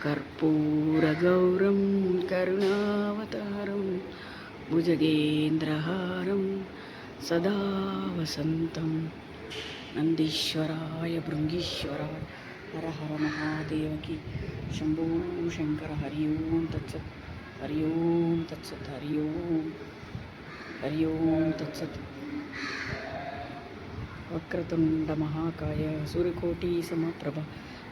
कर्पूरगौरं करुणावतारं भुजगेन्द्रहारं सदा वसन्तं नन्दीश्वराय भृङ्गीश्वराय हर हर महादेव की शंभो शंकर हरि ओम तत्सत् हरि ओम तत्सत् हरि ओम तत्सत्। वक्रतुंड महाकाय सूर्यकोटि समप्रभ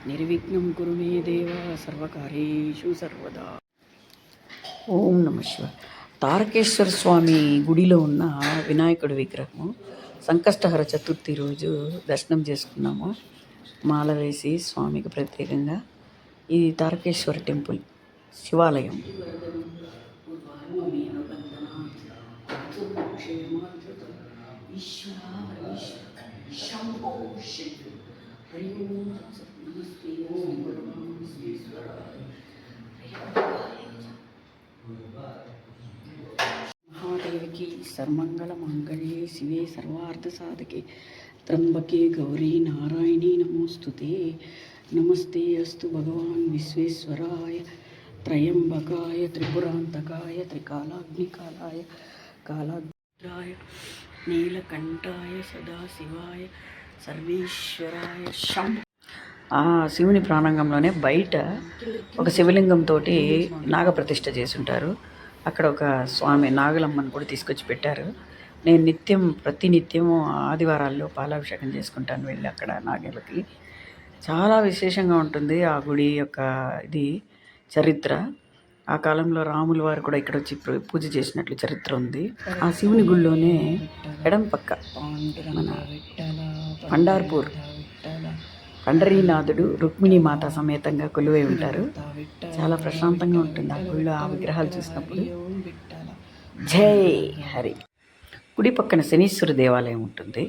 निर्विघ्नं कुरु मे देव सर्वकार्येषु सर्वदा। ఓం నమ శివ. తారకేశ్వర స్వామి గుడిలో ఉన్న వినాయకుడి విగ్రహము సంకష్టహర చతుర్థి రోజు దర్శనం చేసుకున్నాము. మాల వేసి స్వామికి ప్రత్యేకంగా. ఇది తారకేశ్వర టెంపుల్ శివాలయం. महादेवकी सर्वमंगल मांगल्ये शिवे सर्वार्थ साधके त्र्यंबके गौरी नारायणी नमोस्तुते। नमस्ते अस्तु भगवान् विश्वेश्वराय त्रयंबकाय त्रिपुरांतकाय त्रिकालाग्निकालाय कालाग्राय नीलकंठाय सदाशिवाय సర్వేశ్వరాయ శం. ఆ శివుని ప్రాణాంగంలోనే బయట ఒక శివలింగంతో నాగప్రతిష్ఠ చేసి ఉంటారు. అక్కడ ఒక స్వామి నాగలమ్మని కూడా తీసుకొచ్చి పెట్టారు. నేను ప్రతినిత్యము ఆదివారాల్లో పాలాభిషేకం చేసుకుంటాను వెళ్ళి అక్కడ నాగేలకి. చాలా విశేషంగా ఉంటుంది ఆ గుడి యొక్క ఇది చరిత్ర. ఆ కాలంలో రాముల వారు కూడా ఇక్కడ వచ్చి పూజ చేసినట్లు చరిత్ర ఉంది. ఆ శివుని గుడిలోనే ఎడం పక్క మన పండార్పూర్ పండరీనాథుడు రుక్మిణీ మాత సమేతంగా కొలువై ఉంటారు. చాలా ప్రశాంతంగా ఉంటుంది ఆ గుడిలో ఆ విగ్రహాలు చూసినప్పుడు. జై హరి. గుడి పక్కన శనీశ్వర దేవాలయం ఉంటుంది.